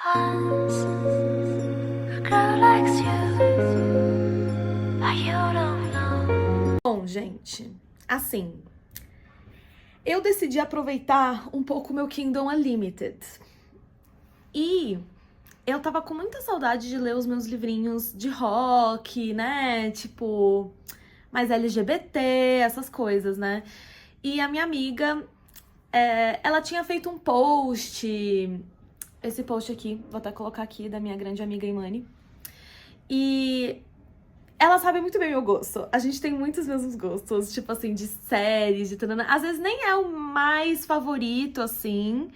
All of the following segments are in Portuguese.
Once a girl likes you, but you don't know. Bom, gente, assim, eu decidi aproveitar um pouco o meu Kindle Unlimited. E eu tava com muita saudade de ler os meus livrinhos de rock, né? Tipo, mais LGBT, essas coisas, né? E a minha amiga, ela tinha feito um post, esse post aqui, vou até colocar aqui, da minha grande amiga Imani. E ela sabe muito bem o meu gosto. A gente tem muitos mesmos gostos, tipo assim, de séries, de tanana. Às vezes nem é o mais favorito, assim,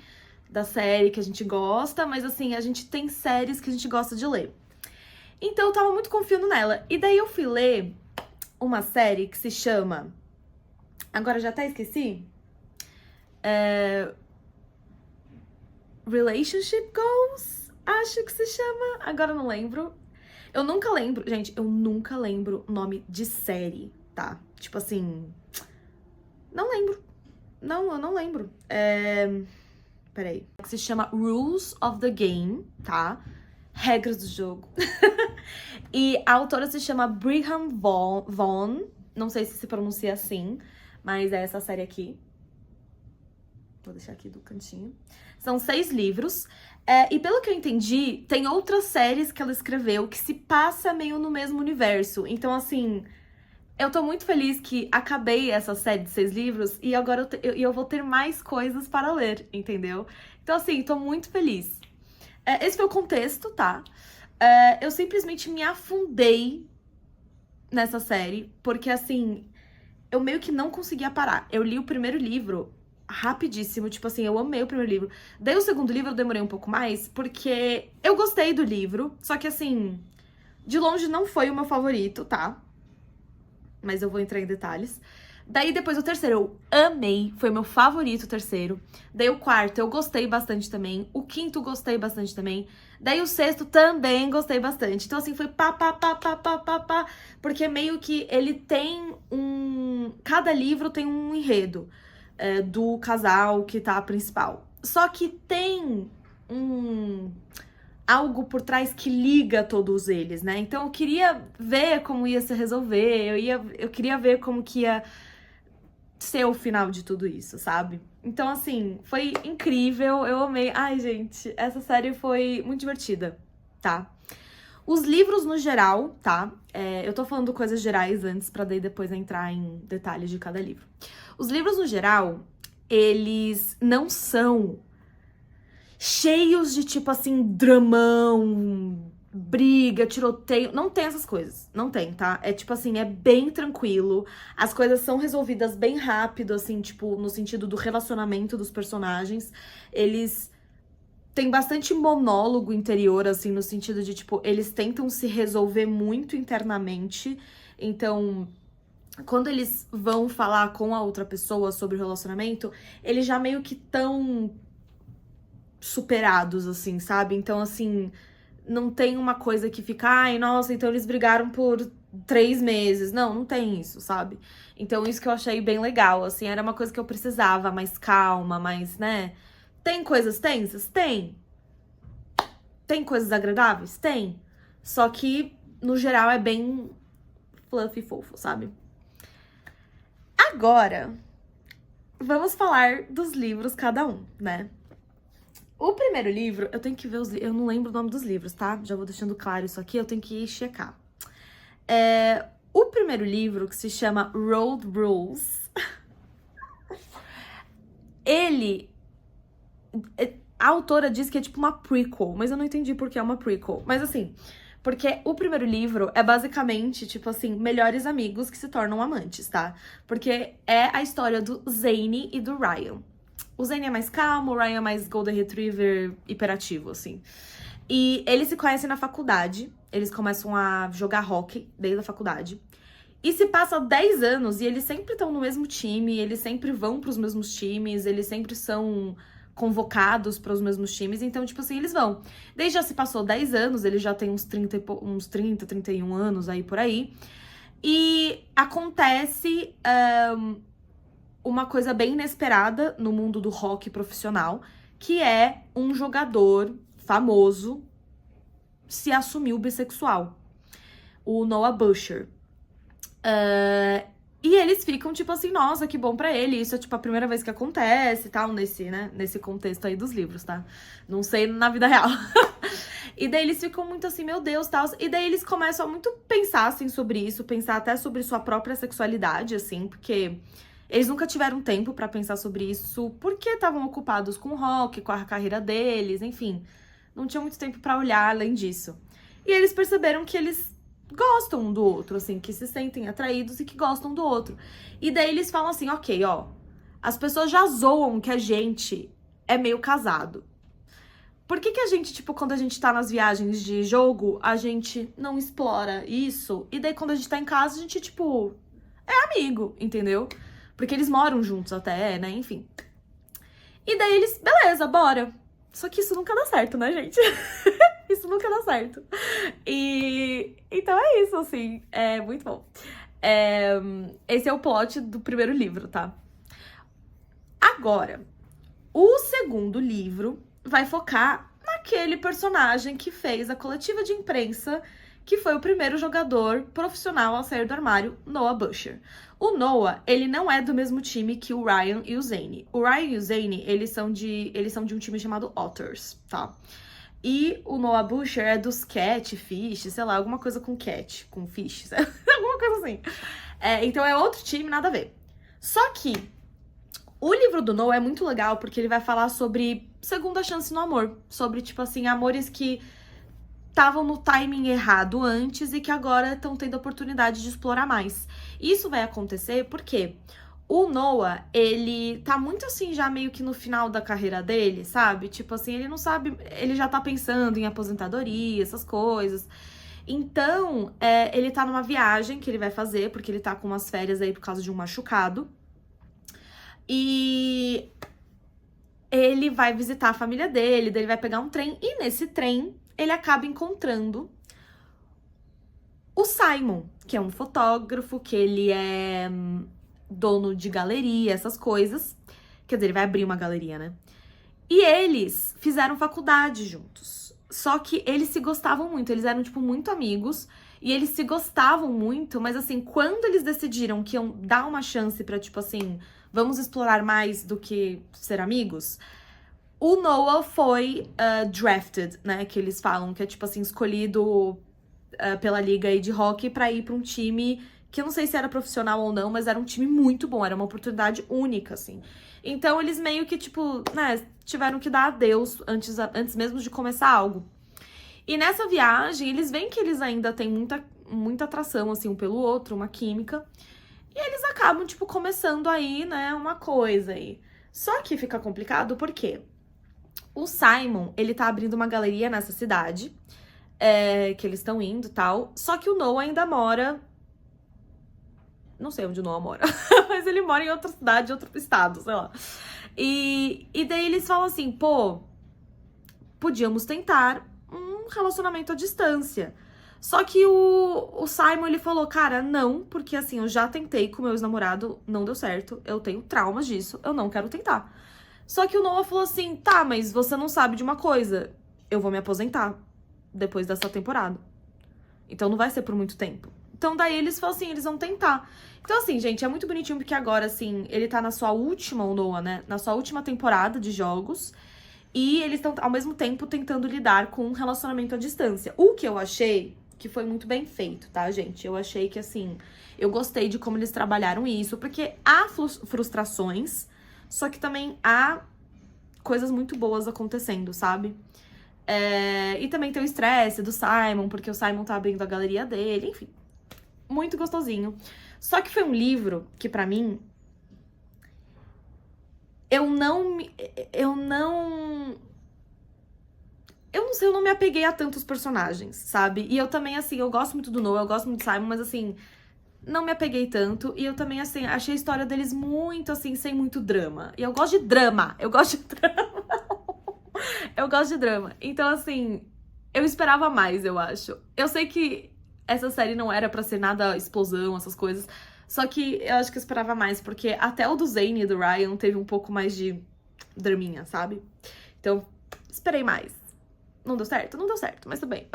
da série que a gente gosta, mas assim, a gente tem séries que a gente gosta de ler. Então eu tava muito confiando nela. E daí eu fui ler uma série que se chama... Agora já até esqueci. Relationship Goals, acho que se chama. Agora eu não lembro. Eu nunca lembro, gente, eu nunca lembro o nome de série, tá? Tipo assim, não lembro. Não, eu não lembro. Peraí. Que se chama Rules of the Game, tá? Regras do jogo. E a autora se chama Brigham Vaughan. Não sei se pronuncia assim, mas é essa série aqui. Vou deixar aqui do cantinho. São 6 livros. E pelo que eu entendi, tem outras séries que ela escreveu que se passa meio no mesmo universo. Então, assim, eu tô muito feliz que acabei essa série de 6 livros e agora eu vou ter mais coisas para ler, entendeu? Então, assim, tô muito feliz. Esse foi o contexto, tá? Eu simplesmente me afundei nessa série, porque, assim, eu meio que não conseguia parar. Eu li o primeiro livro rapidíssimo, tipo assim, eu amei o primeiro livro. Daí o segundo livro eu demorei um pouco mais, porque eu gostei do livro, só que assim, de longe não foi o meu favorito, tá? Mas eu vou entrar em detalhes. Daí depois o terceiro eu amei, foi meu favorito o terceiro. Daí o quarto eu gostei bastante também, o quinto gostei bastante também. Daí o sexto também gostei bastante. Então assim, foi pá, porque meio que ele tem cada livro tem um enredo do casal que tá principal. Só que tem algo por trás que liga todos eles, né? Então eu queria ver como ia se resolver, eu queria ver como que ia ser o final de tudo isso, sabe? Então, assim, foi incrível, eu amei. Ai, gente, essa série foi muito divertida, tá? Os livros no geral, tá? Eu tô falando coisas gerais antes, pra daí depois entrar em detalhes de cada livro. Os livros no geral, eles não são cheios de, tipo assim, dramão, briga, tiroteio. Não tem essas coisas. Não tem, tá? É tipo assim, é bem tranquilo. As coisas são resolvidas bem rápido, assim, tipo, no sentido do relacionamento dos personagens. Eles têm bastante monólogo interior, assim, no sentido de, tipo, eles tentam se resolver muito internamente. Então, quando eles vão falar com a outra pessoa sobre o relacionamento, eles já meio que tão superados, assim, sabe? Então, assim, não tem uma coisa que fica, ai, nossa, então eles brigaram por 3 meses. Não, não tem isso, sabe? Então, isso que eu achei bem legal, assim, era uma coisa que eu precisava, mais calma, mais, né? Tem coisas tensas? Tem. Tem coisas agradáveis? Tem. Só que, no geral, é bem fluffy e fofo, sabe? Agora, vamos falar dos livros cada um, né? O primeiro livro, eu tenho que ver eu não lembro o nome dos livros, tá? Já vou deixando claro isso aqui, eu tenho que checar. O primeiro livro, que se chama Road Rules, a autora diz que é tipo uma prequel, mas eu não entendi por que é uma prequel. Mas assim, porque o primeiro livro é basicamente, tipo assim, melhores amigos que se tornam amantes, tá? Porque é a história do Zane e do Ryan. O Zane é mais calmo, o Ryan é mais Golden Retriever hiperativo, assim. E eles se conhecem na faculdade, eles começam a jogar hockey desde a faculdade. E se passa 10 anos e eles sempre estão no mesmo time, eles sempre vão pros mesmos times, eles sempre são convocados para os mesmos times, então, tipo assim, eles vão. Daí já se passou 10 anos, eles já têm uns 30, 31 anos aí por aí. E acontece uma coisa bem inesperada no mundo do hockey profissional, que é um jogador famoso se assumiu bissexual. O Noah Busher. E eles ficam, tipo assim, nossa, que bom pra ele. Isso é, tipo, a primeira vez que acontece e tal, nesse contexto aí dos livros, tá? Não sei na vida real. E daí eles ficam muito assim, meu Deus, tal. E daí eles começam a muito pensar, assim, sobre isso. Pensar até sobre sua própria sexualidade, assim. Porque eles nunca tiveram tempo pra pensar sobre isso. Porque estavam ocupados com o rock, com a carreira deles, enfim. Não tinham muito tempo pra olhar além disso. E eles perceberam que eles gostam um do outro, assim, que se sentem atraídos e que gostam do outro. E daí eles falam assim, ok, ó, as pessoas já zoam que a gente é meio casado. Por que a gente, tipo, quando a gente tá nas viagens de jogo, a gente não explora isso? E daí quando a gente tá em casa, a gente, tipo, é amigo, entendeu? Porque eles moram juntos até, né, enfim. E daí eles, beleza, bora. Só que isso nunca dá certo, né, gente? Isso nunca dá certo. E então é isso, assim. É muito bom. Esse é o plot do primeiro livro, tá? Agora, o segundo livro vai focar naquele personagem que fez a coletiva de imprensa, que foi o primeiro jogador profissional a sair do armário, Noah Busher. O Noah, ele não é do mesmo time que o Ryan e o Zane. O Ryan e o Zane, eles são de um time chamado Otters, tá? E o Noah Busher é dos Catfish, sei lá, alguma coisa com cat, com fish, alguma coisa assim. Então é outro time, nada a ver. Só que o livro do Noah é muito legal porque ele vai falar sobre segunda chance no amor. Sobre, tipo assim, amores que estavam no timing errado antes e que agora estão tendo a oportunidade de explorar mais. Isso vai acontecer porque o Noah, ele tá muito assim, já meio que no final da carreira dele, sabe? Tipo assim, ele não sabe, ele já tá pensando em aposentadoria, essas coisas. Então, ele tá numa viagem que ele vai fazer, porque ele tá com umas férias aí por causa de um machucado. E ele vai visitar a família dele, daí ele vai pegar um trem, e nesse trem, ele acaba encontrando o Simon, que é um fotógrafo, que ele é dono de galeria, essas coisas. Quer dizer, ele vai abrir uma galeria, né? E eles fizeram faculdade juntos. Só que eles se gostavam muito, eles eram, tipo, muito amigos. E eles se gostavam muito, mas assim, quando eles decidiram que iam dar uma chance pra, tipo assim, vamos explorar mais do que ser amigos, o Noah foi drafted, né? Que eles falam, que é, tipo assim, escolhido pela liga aí de hockey pra ir pra um time que eu não sei se era profissional ou não, mas era um time muito bom, era uma oportunidade única, assim. Então, eles meio que, tipo, né, tiveram que dar adeus antes mesmo de começar algo. E nessa viagem, eles veem que eles ainda têm muita atração, assim, um pelo outro, uma química. E eles acabam, tipo, começando aí, né, uma coisa aí. Só que fica complicado porque o Simon, ele tá abrindo uma galeria nessa cidade, que eles estão indo e tal. Só que o Noah ainda mora... Não sei onde o Noah mora, mas ele mora em outra cidade, outro estado, sei lá. E daí eles falam assim, pô, podíamos tentar um relacionamento à distância. Só que o Simon, ele falou, cara, não, porque assim, eu já tentei com meu ex-namorado, não deu certo, eu tenho traumas disso, eu não quero tentar. Só que o Noah falou assim, tá, mas você não sabe de uma coisa, eu vou me aposentar depois dessa temporada. Então não vai ser por muito tempo. Então daí eles falam assim, eles vão tentar. Então assim, gente, é muito bonitinho porque agora, assim, ele tá na sua última, o Noah, né, na sua última temporada de jogos. E eles estão, ao mesmo tempo, tentando lidar com um relacionamento à distância. O que eu achei que foi muito bem feito, tá, gente? Eu achei que, assim, eu gostei de como eles trabalharam isso, porque há frustrações, só que também há coisas muito boas acontecendo, sabe? E também tem o estresse do Simon, porque o Simon tá abrindo a galeria dele, enfim. Muito gostosinho. Só que foi um livro que, pra mim, eu não sei, eu não me apeguei a tantos personagens, sabe? E eu também, assim, eu gosto muito do Noah, eu gosto muito do Simon, mas, assim, não me apeguei tanto. E eu também, assim, achei a história deles muito, assim, sem muito drama. E eu gosto de drama, eu gosto de drama. Eu gosto de drama. Então, assim, eu esperava mais, eu acho. Eu sei que essa série não era pra ser nada explosão, essas coisas. Só que eu acho que eu esperava mais, porque até o do Zane e do Ryan teve um pouco mais de draminha, sabe? Então, esperei mais. Não deu certo? Não deu certo, mas tudo bem.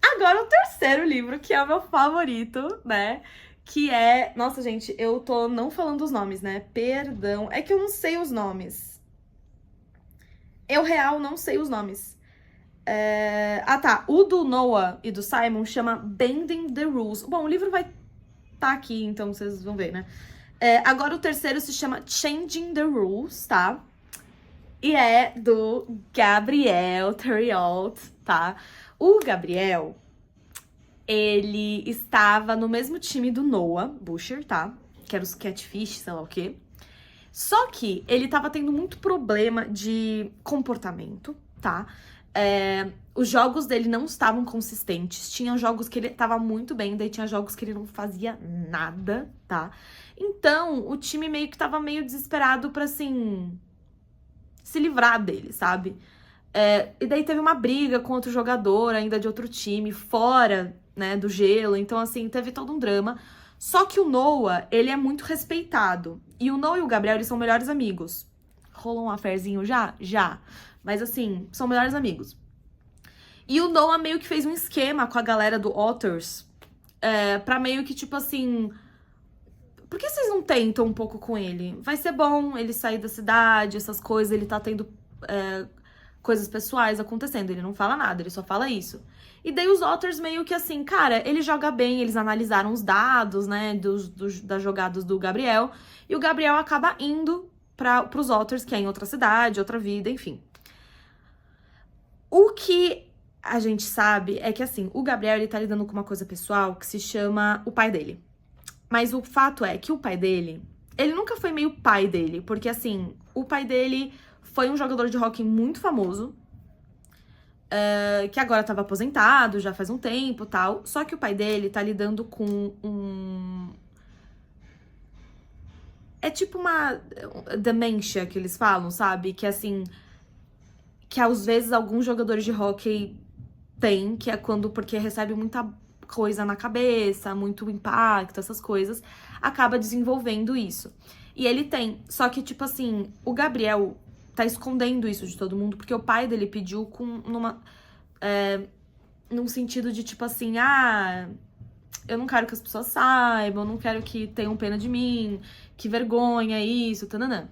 Agora, o terceiro livro, que é o meu favorito, né? Que é... Nossa, gente, eu tô não falando os nomes, né? Perdão. É que eu não sei os nomes. Eu, real, não sei os nomes. Ah, tá. O do Noah e do Simon chama Bending the Rules. Bom, o livro vai tá aqui, então vocês vão ver, né? Agora o terceiro se chama Changing the Rules, tá? E é do Gabriel Theriault, tá? O Gabriel, ele estava no mesmo time do Noah Busher, tá? Que era os Catfish, sei lá o quê. Só que ele tava tendo muito problema de comportamento, tá? Os jogos dele não estavam consistentes. Tinha jogos que ele tava muito bem, daí tinha jogos que ele não fazia nada, tá? Então, o time meio que tava meio desesperado pra, assim, se livrar dele, sabe? E daí teve uma briga com outro jogador, ainda de outro time, fora, né, do gelo. Então, assim, teve todo um drama. Só que o Noah, ele é muito respeitado. E o Noah e o Gabriel, eles são melhores amigos. Rolou um affairzinho já? Já. Mas, assim, são melhores amigos. E o Noah meio que fez um esquema com a galera do Otters, pra meio que, tipo assim... Por que vocês não tentam um pouco com ele? Vai ser bom ele sair da cidade, essas coisas, ele tá tendo coisas pessoais acontecendo. Ele não fala nada, ele só fala isso. E daí os Otters meio que assim, cara, ele joga bem, eles analisaram os dados, né, das jogadas do Gabriel. E o Gabriel acaba indo pros Otters, que é em outra cidade, outra vida, enfim. O que a gente sabe é que, assim, o Gabriel, ele tá lidando com uma coisa pessoal que se chama o pai dele. Mas o fato é que o pai dele, ele nunca foi meio pai dele, porque, assim, o pai dele foi um jogador de hóquei muito famoso, que agora tava aposentado, já faz um tempo e tal, só que o pai dele tá lidando com é tipo uma demência que eles falam, sabe? Que, assim, que às vezes alguns jogadores de hóquei têm, que é porque recebe muita coisa na cabeça, muito impacto, essas coisas, acaba desenvolvendo isso. E ele tem, só que, tipo assim, o Gabriel tá escondendo isso de todo mundo, porque o pai dele pediu num sentido de, tipo assim, eu não quero que as pessoas saibam, eu não quero que tenham pena de mim, que vergonha isso, tananã.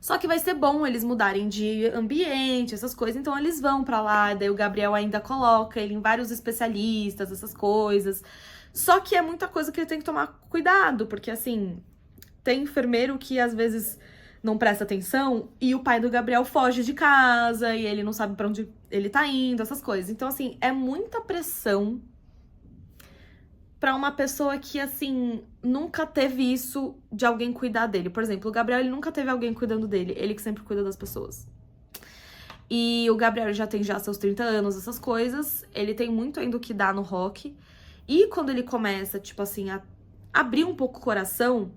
Só que vai ser bom eles mudarem de ambiente, essas coisas, então eles vão pra lá, daí o Gabriel ainda coloca ele em vários especialistas, essas coisas. Só que é muita coisa que ele tem que tomar cuidado, porque, assim, tem enfermeiro que às vezes não presta atenção e o pai do Gabriel foge de casa e ele não sabe pra onde ele tá indo, essas coisas. Então, assim, é muita pressão pra uma pessoa que, assim, nunca teve isso de alguém cuidar dele. Por exemplo, o Gabriel, ele nunca teve alguém cuidando dele. Ele que sempre cuida das pessoas. E o Gabriel já tem seus 30 anos, essas coisas. Ele tem muito ainda o que dar no rock. E quando ele começa, tipo assim, a abrir um pouco o coração,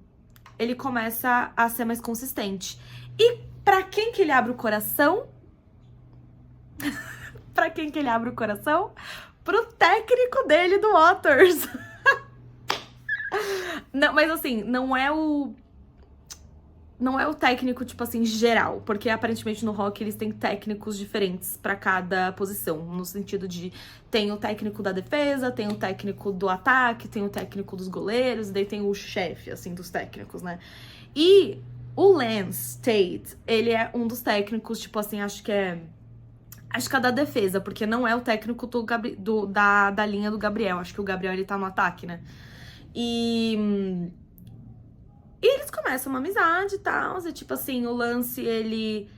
ele começa a ser mais consistente. E pra quem que ele abre o coração? Pra quem que ele abre o coração? Pro técnico dele do Otters. Não, mas assim, não é o técnico, tipo assim, geral. Porque aparentemente no rock eles têm técnicos diferentes pra cada posição. No sentido de, tem o técnico da defesa, tem o técnico do ataque, tem o técnico dos goleiros, e daí tem o chefe, assim, dos técnicos, né? E o Lance Tate, ele é um dos técnicos, tipo assim, acho que é da defesa, porque não é o técnico da linha do Gabriel. Acho que o Gabriel, ele tá no ataque, né? E eles começam uma amizade e tal, e tipo assim, o Lance, ele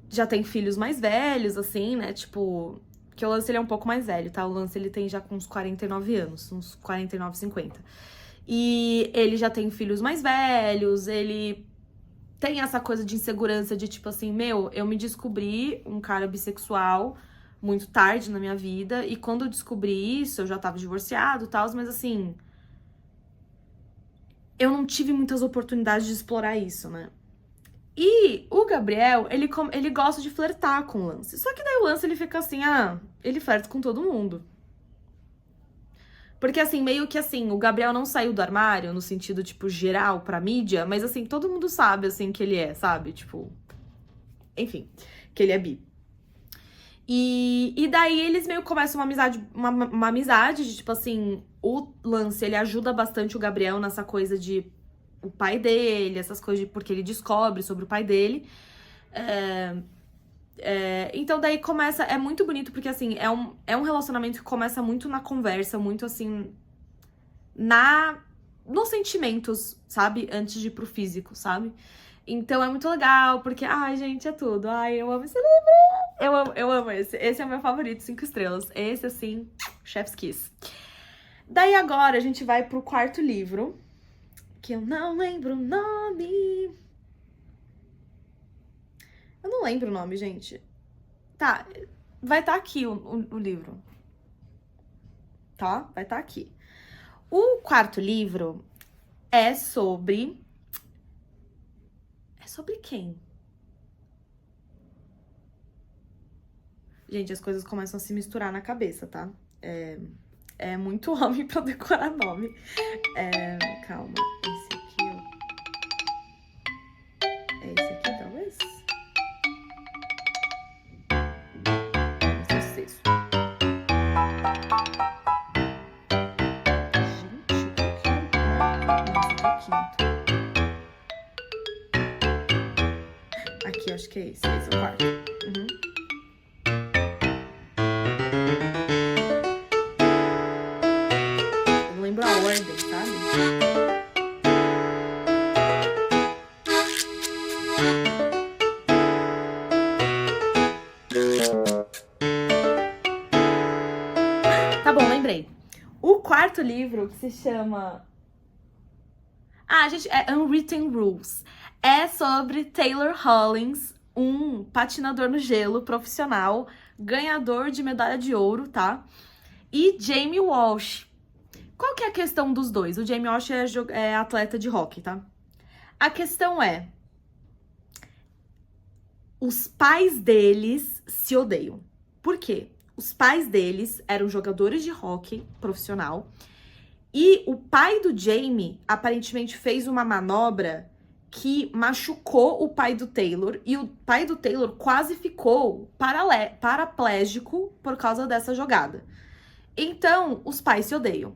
já tem filhos mais velhos, assim, né, tipo... Porque o Lance, ele é um pouco mais velho, tá? O Lance, ele tem já com uns 49 anos, uns 49, 50. E ele já tem filhos mais velhos, ele tem essa coisa de insegurança de tipo assim, eu me descobri um cara bissexual muito tarde na minha vida, e quando eu descobri isso, eu já tava divorciado e tal, mas assim, eu não tive muitas oportunidades de explorar isso, né? E o Gabriel, ele gosta de flertar com o Lance. Só que daí o Lance, ele fica assim, ele flerta com todo mundo. Porque, assim, meio que, assim, o Gabriel não saiu do armário, no sentido, tipo, geral pra mídia, mas, assim, todo mundo sabe, assim, que ele é, sabe? Tipo, enfim. que ele é bi. E daí eles meio que começam uma amizade de, tipo assim, o Lance, ele ajuda bastante o Gabriel nessa coisa de o pai dele, essas coisas de porque ele descobre sobre o pai dele. Então daí começa, é muito bonito porque assim, é um relacionamento que começa muito na conversa, muito assim, nos sentimentos, sabe? Antes de ir pro físico, sabe? Então é muito legal, porque, ai, gente, é tudo. Ai, eu amo esse livro. Eu amo esse. Esse é o meu favorito, 5 estrelas. Esse, assim, chef's kiss. Daí agora a gente vai pro quarto livro, que eu não lembro o nome. Eu não lembro o nome, gente. Tá, vai estar aqui o livro. Tá? Vai estar aqui. O quarto livro é sobre... É sobre quem? Gente, as coisas começam a se misturar na cabeça, tá? É muito homem pra decorar nome. Calma. Esse aqui, ó. É esse aqui, talvez? Esse é o sexto. Gente, qual que é o quarto? Nossa, tá o quinto. Aqui, acho que é esse. Esse é o quarto. Uhum. Eu não lembro a ordem, sabe? Tá bom, lembrei. O quarto livro, que se chama... gente, é Unwritten Rules. É sobre Taylor Hollins, um patinador no gelo profissional, ganhador de medalha de ouro, tá? E Jamie Walsh. Qual que é a questão dos dois? O Jamie Walsh é atleta de hóquei, tá? A questão é... Os pais deles se odeiam. Por quê? Os pais deles eram jogadores de hóquei profissional. E o pai do Jamie, aparentemente, fez uma manobra que machucou o pai do Taylor. E o pai do Taylor quase ficou paraplégico por causa dessa jogada. Então, os pais se odeiam.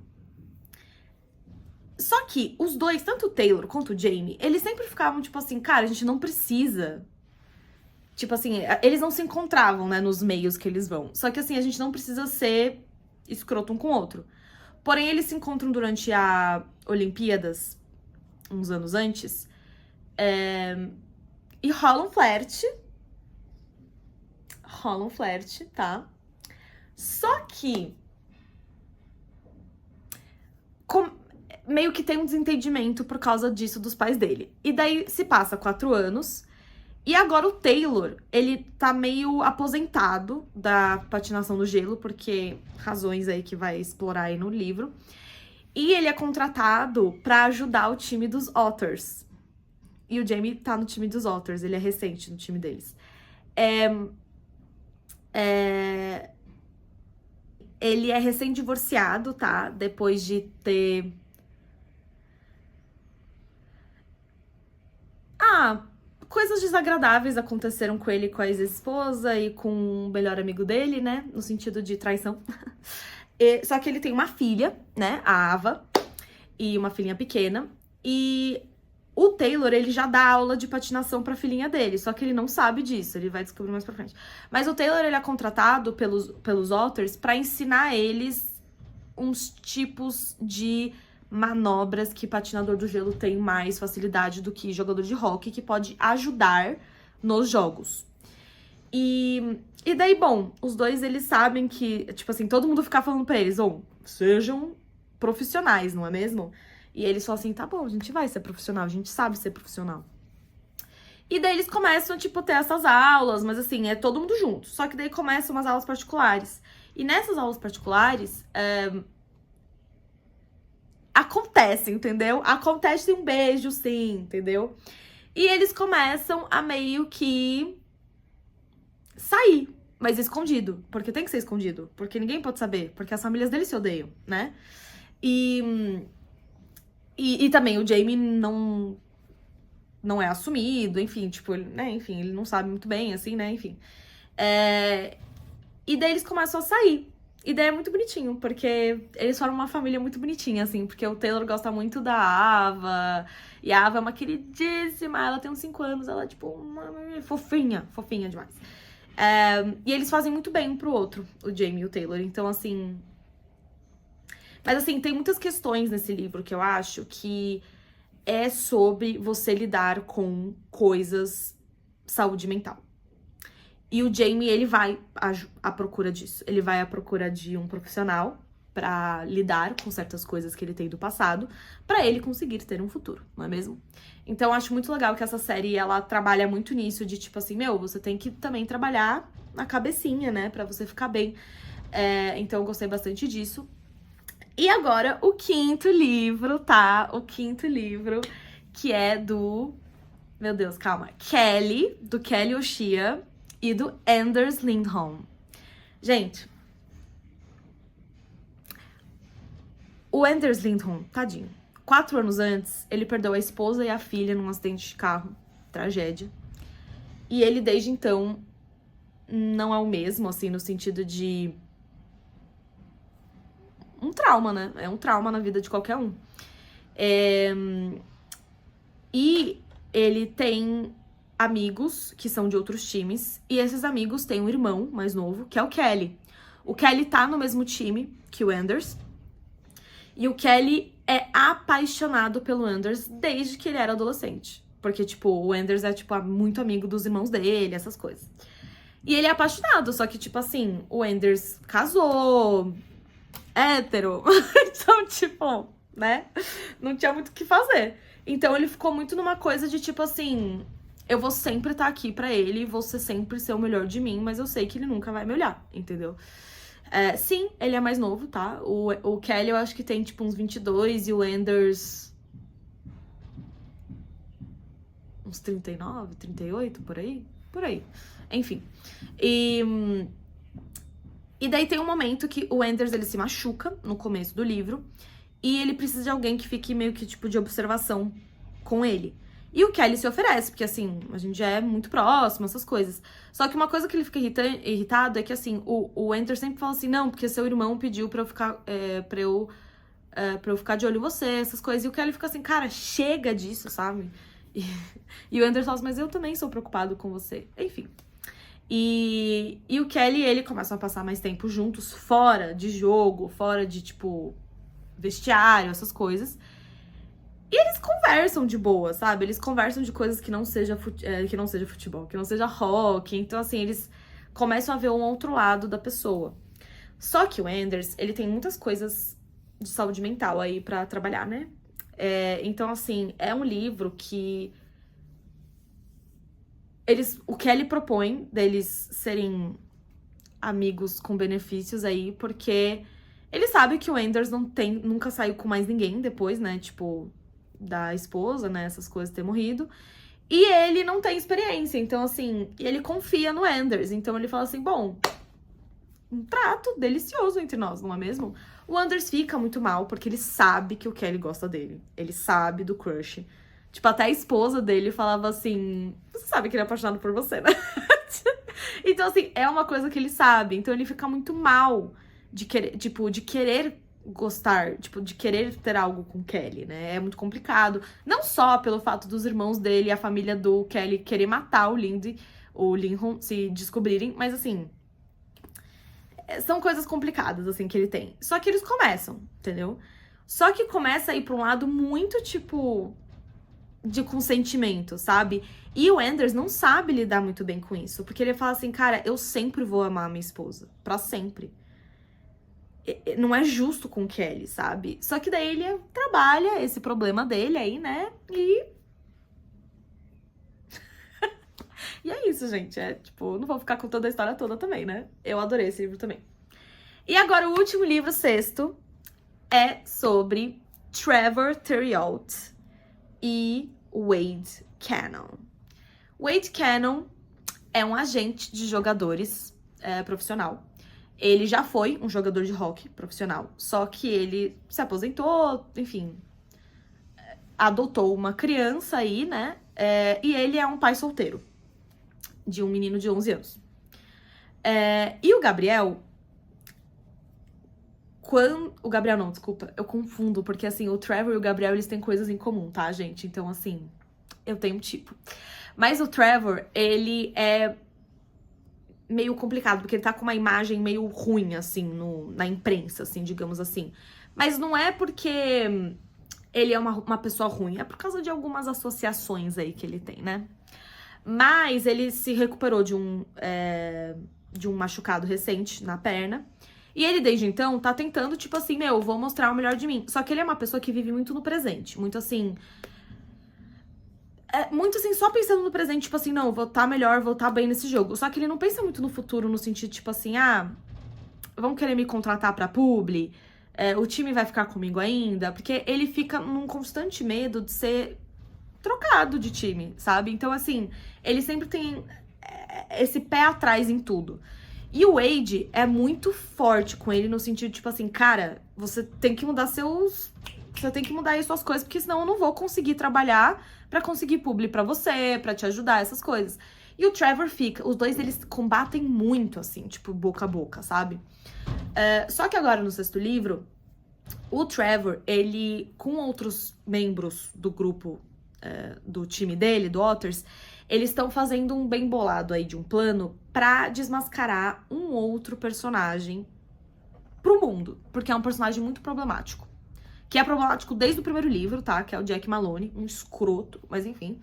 Só que os dois, tanto o Taylor quanto o Jamie, eles sempre ficavam tipo assim, cara, a gente não precisa... Tipo assim, eles não se encontravam, né, nos meios que eles vão. Só que assim, a gente não precisa ser escroto um com o outro. Porém, eles se encontram durante a Olimpíadas, uns anos antes, e rola um flerte. Tá? Só que meio que tem um desentendimento por causa disso dos pais dele. E daí se passa 4 anos, e agora o Taylor, ele tá meio aposentado da patinação no gelo, porque razões aí que vai explorar aí no livro. E ele é contratado pra ajudar o time dos Otters. E o Jamie tá no time dos Otters, ele é recente no time deles. Ele é recém-divorciado, tá? Depois de ter... coisas desagradáveis aconteceram com ele, com a ex-esposa e com o melhor amigo dele, né? No sentido de traição. Só que ele tem uma filha, né? A Ava. E uma filhinha pequena. E o Taylor, ele já dá aula de patinação pra filhinha dele. Só que ele não sabe disso. Ele vai descobrir mais pra frente. Mas o Taylor, ele é contratado pelos Otters pra ensinar eles uns tipos de... manobras que patinador do gelo tem mais facilidade do que jogador de hóquei, que pode ajudar nos jogos. E daí, bom, os dois, eles sabem que, tipo assim, todo mundo fica falando pra eles, sejam profissionais, não é mesmo? E eles falam assim, tá bom, a gente vai ser profissional, a gente sabe ser profissional. E daí eles começam, tipo, ter essas aulas, mas assim, é todo mundo junto. Só que daí começam umas aulas particulares. E nessas aulas particulares, acontece, entendeu? Acontece um beijo, sim, entendeu? E eles começam a meio que sair, mas escondido. Porque tem que ser escondido. Porque ninguém pode saber. Porque as famílias deles se odeiam, né? E também o Jamie não não é assumido, enfim, tipo, né, enfim, ele não sabe muito bem, assim, né, enfim. E daí eles começam a sair. E daí é muito bonitinho, porque eles formam uma família muito bonitinha, assim, porque o Taylor gosta muito da Ava, e a Ava é uma queridíssima, ela tem uns 5 anos, ela é, tipo, uma fofinha, fofinha demais. E eles fazem muito bem um pro outro, o Jamie e o Taylor, então, assim... Mas, assim, tem muitas questões nesse livro que eu acho que é sobre você lidar com coisas saúde mental. E o Jamie, ele vai à procura disso. Ele vai à procura de um profissional pra lidar com certas coisas que ele tem do passado, pra ele conseguir ter um futuro, não é mesmo? Então, eu acho muito legal que essa série, ela trabalha muito nisso, de tipo assim, meu, você tem que também trabalhar na cabecinha, né, pra você ficar bem. Então, eu gostei bastante disso. E agora, o quinto livro, tá? O quinto livro, que é do... Meu Deus, calma. Kelly, do Kelly O'Shea e do Anders Lindholm. Gente, o Anders Lindholm, tadinho. 4 anos antes, ele perdeu a esposa e a filha num acidente de carro. Tragédia. E ele, desde então, não é o mesmo, assim, no sentido de... um trauma, né? É um trauma na vida de qualquer um. E ele tem amigos que são de outros times, e esses amigos têm um irmão mais novo, que é o Kelly. O Kelly tá no mesmo time que o Anders, e o Kelly é apaixonado pelo Anders desde que ele era adolescente. Porque, tipo, o Anders é, tipo, muito amigo dos irmãos dele, essas coisas. E ele é apaixonado, só que, tipo assim, o Anders casou, hétero, então, tipo, né, não tinha muito o que fazer. Então ele ficou muito numa coisa de, tipo assim, eu vou sempre estar aqui pra ele, vou sempre ser o melhor de mim, mas eu sei que ele nunca vai me olhar, entendeu? Sim, ele é mais novo, tá? O Kelly eu acho que tem, tipo, uns 22 e o Anders... uns 39, 38, por aí? Por aí. Enfim. E daí tem um momento que o Anders, ele se machuca no começo do livro e ele precisa de alguém que fique meio que, tipo, de observação com ele. E o Kelly se oferece, porque, assim, a gente já é muito próximo, essas coisas. Só que uma coisa que ele fica irritado é que, assim, o Anders sempre fala assim, não, porque seu irmão pediu pra eu ficar, pra eu ficar de olho em você, essas coisas. E o Kelly fica assim, cara, chega disso, sabe? E o Anders fala assim, mas eu também sou preocupado com você. Enfim. E o Kelly e ele começam a passar mais tempo juntos, fora de jogo, fora de, tipo, vestiário, essas coisas. E eles conversam de boa, sabe? Eles conversam de coisas que não seja futebol, que não seja rock. Então, assim, eles começam a ver um outro lado da pessoa. Só que o Anders, ele tem muitas coisas de saúde mental aí pra trabalhar, né? Então, assim, é um livro que... o Kelly propõe deles serem amigos com benefícios aí, porque ele sabe que o Anders nunca saiu com mais ninguém depois, né? Tipo, da esposa, né? Essas coisas ter morrido. E ele não tem experiência, então, assim, ele confia no Anders. Então, ele fala assim, bom, um trato delicioso entre nós, não é mesmo? O Anders fica muito mal, porque ele sabe que o Kelly gosta dele. Ele sabe do crush. Tipo, até a esposa dele falava assim, você sabe que ele é apaixonado por você, né? Então, assim, é uma coisa que ele sabe. Então, ele fica muito mal de querer gostar, tipo, de querer ter algo com Kelly, né? É muito complicado. Não só pelo fato dos irmãos dele e a família do Kelly querer matar o Lindholm, se descobrirem, mas, assim, são coisas complicadas, assim, que ele tem. Só que eles começam, entendeu? Só que começa a ir pra um lado muito, tipo... de consentimento, sabe? E o Anders não sabe lidar muito bem com isso, porque ele fala assim, cara, eu sempre vou amar minha esposa, pra sempre. Não é justo com o Kelly, sabe? Só que daí ele trabalha esse problema dele aí, né? E é isso, gente. Tipo, não vou ficar contando a história toda também, né? Eu adorei esse livro também. E agora, o último livro, o sexto, é sobre Trevor Theriault e Wade Cannon. Wade Cannon é um agente de jogadores profissional. Ele já foi um jogador de hockey profissional, só que ele se aposentou, enfim, adotou uma criança aí, né? E ele é um pai solteiro de um menino de 11 anos. E o Gabriel... O Gabriel não, desculpa, eu confundo, porque assim, o Trevor e o Gabriel, eles têm coisas em comum, tá, gente? Então, assim, eu tenho um tipo. Mas o Trevor, ele é meio complicado, porque ele tá com uma imagem meio ruim, assim, na imprensa, assim, digamos assim. Mas não é porque ele é uma pessoa ruim, é por causa de algumas associações aí que ele tem, né? Mas ele se recuperou de um machucado recente na perna. E ele, desde então, tá tentando, tipo assim, vou mostrar o melhor de mim. Só que ele é uma pessoa que vive muito no presente. Muito assim... muito assim, só pensando no presente, tipo assim, não, vou estar melhor, vou estar bem nesse jogo. Só que ele não pensa muito no futuro, no sentido, tipo assim, vão querer me contratar pra publi? O time vai ficar comigo ainda? Porque ele fica num constante medo de ser trocado de time, sabe? Então, assim, ele sempre tem esse pé atrás em tudo. E o Wade é muito forte com ele no sentido, tipo assim, cara, você tem que mudar Você tem que mudar aí suas coisas, porque senão eu não vou conseguir trabalhar pra conseguir publi pra você, pra te ajudar, essas coisas. E o Trevor os dois, eles combatem muito, assim, tipo, boca a boca, sabe? Só que agora, no 6º livro, o Trevor, ele, com outros membros do grupo, do time dele, do Otters, eles estão fazendo um bem bolado aí de um plano pra desmascarar um outro personagem pro mundo, porque é um personagem muito problemático. Que é problemático desde o primeiro livro, tá? Que é o Jack Maloney, um escroto, mas enfim.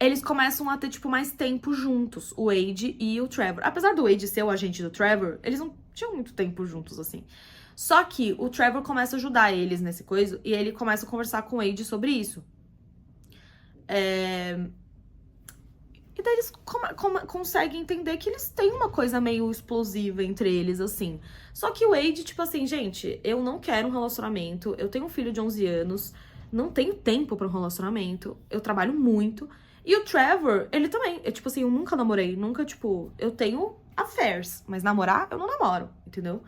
Eles começam a ter, tipo, mais tempo juntos, o Wade e o Trevor. Apesar do Wade ser o agente do Trevor, eles não tinham muito tempo juntos, assim. Só que o Trevor começa a ajudar eles nesse coisa, e ele começa a conversar com o Wade sobre isso. E daí eles conseguem entender que eles têm uma coisa meio explosiva entre eles, assim. Só que o Wade, tipo assim, gente, eu não quero um relacionamento, eu tenho um filho de 11 anos, não tenho tempo pra um relacionamento, eu trabalho muito. E o Trevor, ele também, tipo assim, eu nunca namorei, nunca, tipo, eu tenho affairs, mas namorar, eu não namoro, entendeu?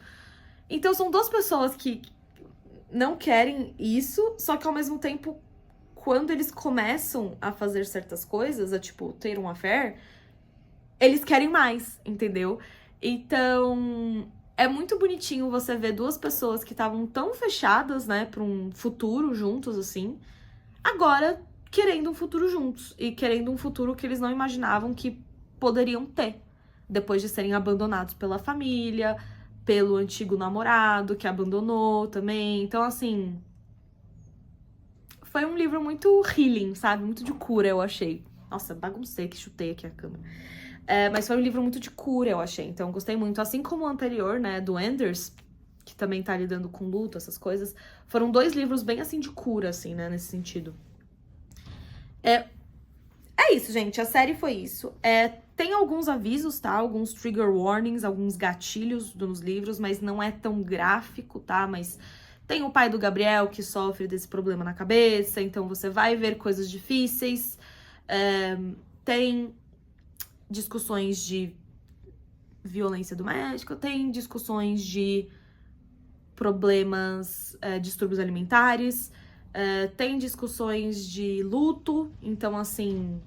Então são duas pessoas que não querem isso, só que ao mesmo tempo, quando eles começam a fazer certas coisas, a tipo, ter um affair, eles querem mais, entendeu? Então, é muito bonitinho você ver duas pessoas que estavam tão fechadas, né, pra um futuro juntos, assim, agora querendo um futuro juntos. E querendo um futuro que eles não imaginavam que poderiam ter, depois de serem abandonados pela família, pelo antigo namorado, que abandonou também. Então, assim, foi um livro muito healing, sabe? Muito de cura, eu achei. Nossa, baguncei que chutei aqui a câmera. Mas foi um livro muito de cura, eu achei. Então, gostei muito. Assim como o anterior, né, do Anders, que também tá lidando com luto, essas coisas. Foram 2 livros bem, assim, de cura, assim, né, nesse sentido. É isso, gente. A série foi isso. Tem alguns avisos, tá? Alguns trigger warnings, alguns gatilhos nos livros, mas não é tão gráfico, tá? Mas tem o pai do Gabriel que sofre desse problema na cabeça, então você vai ver coisas difíceis. Tem discussões de violência doméstica, tem discussões de problemas, distúrbios alimentares, tem discussões de luto, então, assim,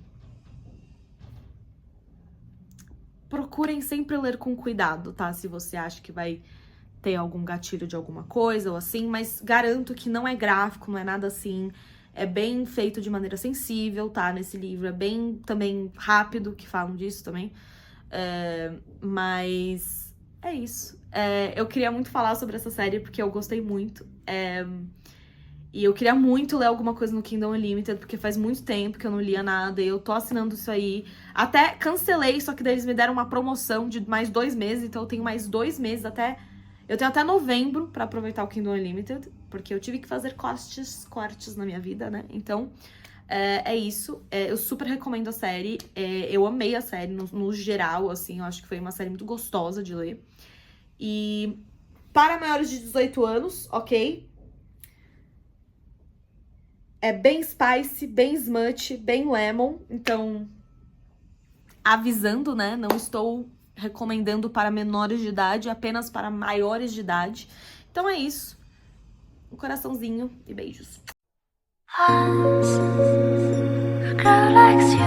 procurem sempre ler com cuidado, tá? Se você acha que vai ter algum gatilho de alguma coisa ou assim, mas garanto que não é gráfico, não é nada assim. É bem feito de maneira sensível, tá? Nesse livro é bem também rápido, que falam disso também. Mas é isso. Eu queria muito falar sobre essa série porque eu gostei muito. E eu queria muito ler alguma coisa no Kindle Unlimited, porque faz muito tempo que eu não lia nada, e eu tô assinando isso aí. Até cancelei, só que daí eles me deram uma promoção de mais 2 meses, então eu tenho mais 2 meses até... Eu tenho até novembro pra aproveitar o Kindle Unlimited, porque eu tive que fazer cortes na minha vida, né? Então, é isso. Eu super recomendo a série. Eu amei a série, no geral, assim. Eu acho que foi uma série muito gostosa de ler. E para maiores de 18 anos, ok? É bem spicy, bem smut, bem lemon. Então, avisando, né? Não estou recomendando para menores de idade, apenas para maiores de idade. Então é isso. Um coraçãozinho e beijos. Once, a girl likes you.